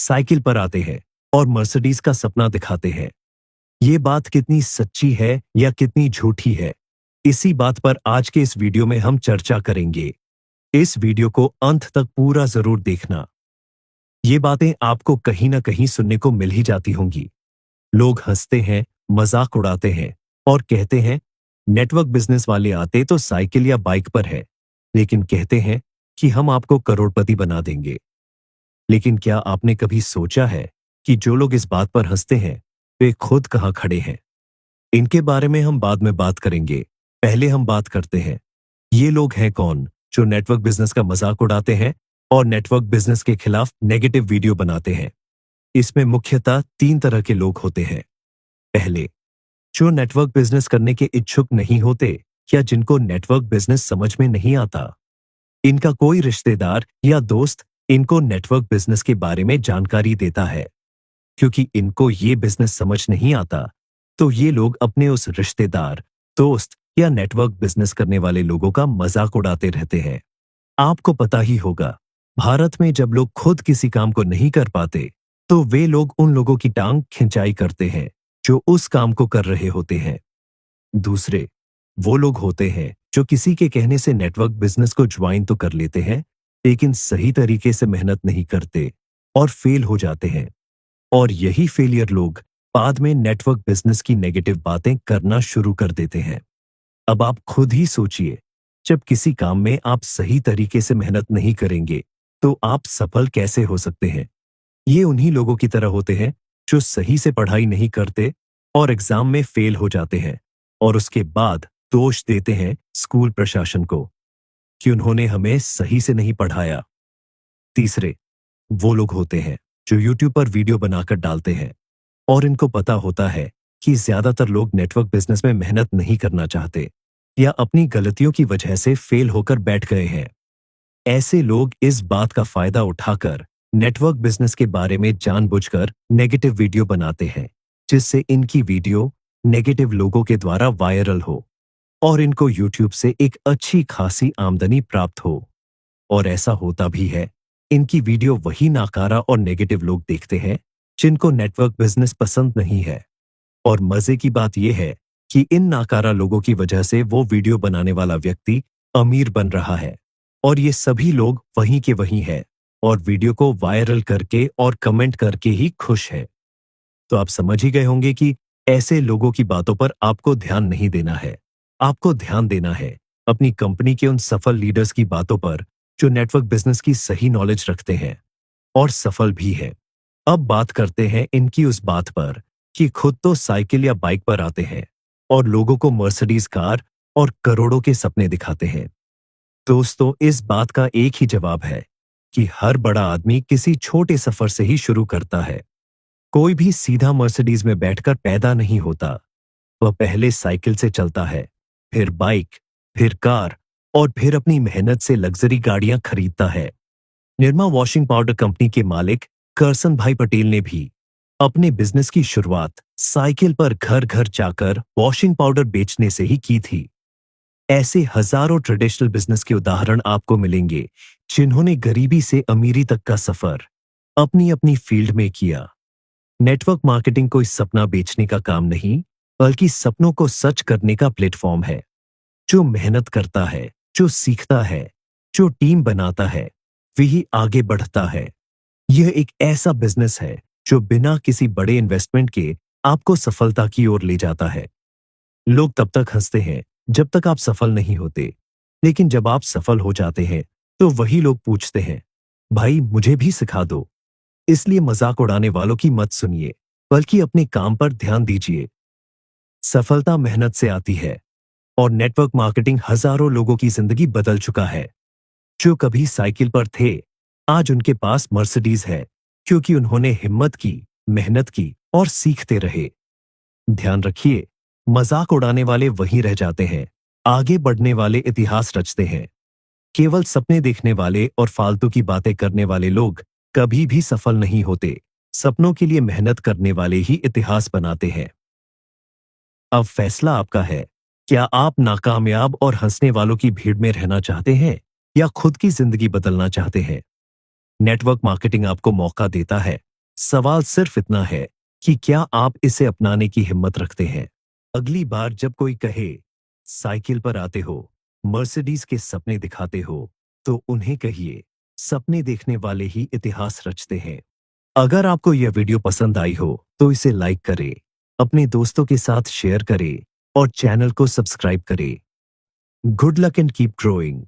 Cycle पर आते हैं और मर्सिडीज का सपना दिखाते हैं। ये बात कितनी सच्ची है या कितनी झूठी है, इसी बात पर आज के इस वीडियो में हम चर्चा करेंगे। इस वीडियो को अंत तक पूरा जरूर देखना। ये बातें आपको कहीं ना कहीं सुनने को मिल ही जाती होंगी। लोग हंसते हैं, मजाक उड़ाते हैं और कहते हैं नेटवर्क बिजनेस वाले आते तो साइकिल या बाइक पर है, लेकिन कहते हैं कि हम आपको करोड़पति बना देंगे। लेकिन क्या आपने कभी सोचा है कि जो लोग इस बात पर हंसते हैं वे खुद कहां खड़े हैं? इनके बारे में हम बाद में बात करेंगे। पहले हम बात करते हैं ये लोग हैं कौन जो नेटवर्क बिजनेस का मजाक उड़ाते हैं और नेटवर्क बिजनेस के खिलाफ नेगेटिव वीडियो बनाते हैं। इसमें मुख्यतः 3 तरह के लोग होते हैं। पहले, जो नेटवर्क बिजनेस करने के इच्छुक नहीं होते या जिनको नेटवर्क बिजनेस समझ में नहीं आता। इनका कोई रिश्तेदार या दोस्त इनको नेटवर्क बिजनेस के बारे में जानकारी देता है। क्योंकि इनको ये बिजनेस समझ नहीं आता, तो ये लोग अपने उस रिश्तेदार, दोस्त या नेटवर्क बिजनेस करने वाले लोगों का मजाक उड़ाते रहते हैं। आपको पता ही होगा, भारत में जब लोग खुद किसी काम को नहीं कर पाते तो वे लोग उन लोगों की टांग खिंचाई करते हैं जो उस काम को कर रहे होते हैं। दूसरे, वो लोग होते हैं जो किसी के कहने से नेटवर्क बिजनेस को ज्वाइन तो कर लेते हैं, लेकिन सही तरीके से मेहनत नहीं करते और फेल हो जाते हैं। और यही फेलियर लोग बाद में नेटवर्क बिजनेस की नेगेटिव बातें करना शुरू कर देते हैं। अब आप खुद ही सोचिए, जब किसी काम में आप सही तरीके से मेहनत नहीं करेंगे तो आप सफल कैसे हो सकते हैं? ये उन्हीं लोगों की तरह होते हैं जो सही से पढ़ाई नहीं करते और एग्जाम में फेल हो जाते हैं और उसके बाद दोष देते हैं स्कूल प्रशासन को कि उन्होंने हमें सही से नहीं पढ़ाया। तीसरे, वो लोग होते हैं जो यूट्यूब पर वीडियो बनाकर डालते हैं और इनको पता होता है कि ज्यादातर लोग नेटवर्क बिजनेस में मेहनत नहीं करना चाहते या अपनी गलतियों की वजह से फेल होकर बैठ गए हैं। ऐसे लोग इस बात का फायदा उठाकर नेटवर्क बिजनेस के बारे में जानबूझकर नेगेटिव वीडियो बनाते हैं, जिससे इनकी वीडियो नेगेटिव लोगों के द्वारा वायरल हो और इनको यूट्यूब से एक अच्छी खासी आमदनी प्राप्त हो। और ऐसा होता भी है, इनकी वीडियो वही नाकारा और नेगेटिव लोग देखते हैं जिनको नेटवर्क बिजनेस पसंद नहीं है। और मजे की बात यह है कि इन नाकारा लोगों की वजह से वो वीडियो बनाने वाला व्यक्ति अमीर बन रहा है और ये सभी लोग वहीं के वहीं हैं और वीडियो को वायरल करके और कमेंट करके ही खुश है। तो आप समझ ही गए होंगे कि ऐसे लोगों की बातों पर आपको ध्यान नहीं देना है। आपको ध्यान देना है अपनी कंपनी के उन सफल लीडर्स की बातों पर जो नेटवर्क बिजनेस की सही नॉलेज रखते हैं और सफल भी है। अब बात करते हैं इनकी उस बात पर कि खुद तो साइकिल या बाइक पर आते हैं और लोगों को मर्सिडीज कार और करोड़ों के सपने दिखाते हैं। दोस्तों, इस बात का एक ही जवाब है कि हर बड़ा आदमी किसी छोटे सफर से ही शुरू करता है। कोई भी सीधा मर्सिडीज में बैठकर पैदा नहीं होता। वह पहले साइकिल से चलता है, फिर बाइक, फिर कार और फिर अपनी मेहनत से लग्जरी गाड़ियां खरीदता है। निरमा वॉशिंग पाउडर कंपनी के मालिक करसन भाई पटेल ने भी अपने बिजनेस की शुरुआत साइकिल पर घर घर जाकर वॉशिंग पाउडर बेचने से ही की थी। ऐसे हजारों ट्रेडिशनल बिजनेस के उदाहरण आपको मिलेंगे जिन्होंने गरीबी से अमीरी तक का सफर अपनी अपनी फील्ड में किया। नेटवर्क मार्केटिंग कोई सपना बेचने का काम नहीं, बल्कि सपनों को सच करने का प्लेटफॉर्म है। जो मेहनत करता है, जो सीखता है, जो टीम बनाता है, वही आगे बढ़ता है। यह एक ऐसा बिजनेस है जो बिना किसी बड़े इन्वेस्टमेंट के आपको सफलता की ओर ले जाता है। लोग तब तक हंसते हैं जब तक आप सफल नहीं होते, लेकिन जब आप सफल हो जाते हैं तो वही लोग पूछते हैं, भाई मुझे भी सिखा दो। इसलिए मजाक उड़ाने वालों की मत सुनिए, बल्कि अपने काम पर ध्यान दीजिए। सफलता मेहनत से आती है और नेटवर्क मार्केटिंग हजारों लोगों की जिंदगी बदल चुका है। जो कभी साइकिल पर थे, आज उनके पास मर्सिडीज है, क्योंकि उन्होंने हिम्मत की, मेहनत की और सीखते रहे। ध्यान रखिए, मजाक उड़ाने वाले वहीं रह जाते हैं, आगे बढ़ने वाले इतिहास रचते हैं। केवल सपने देखने वाले और फालतू की बातें करने वाले लोग कभी भी सफल नहीं होते। सपनों के लिए मेहनत करने वाले ही इतिहास बनाते हैं। अब फैसला आपका है, क्या आप नाकामयाब और हंसने वालों की भीड़ में रहना चाहते हैं या खुद की जिंदगी बदलना चाहते हैं? नेटवर्क मार्केटिंग आपको मौका देता है सवाल सिर्फ इतना है कि क्या आप इसे अपनाने की हिम्मत रखते हैं। अगली बार जब कोई कहे साइकिल पर आते हो, मर्सिडीज के सपने दिखाते हो, तो उन्हें कहिए सपने देखने वाले ही इतिहास रचते हैं। अगर आपको यह वीडियो पसंद आई हो तो इसे लाइक करें, अपने दोस्तों के साथ शेयर करें और चैनल को सब्सक्राइब करें। Good luck and keep growing.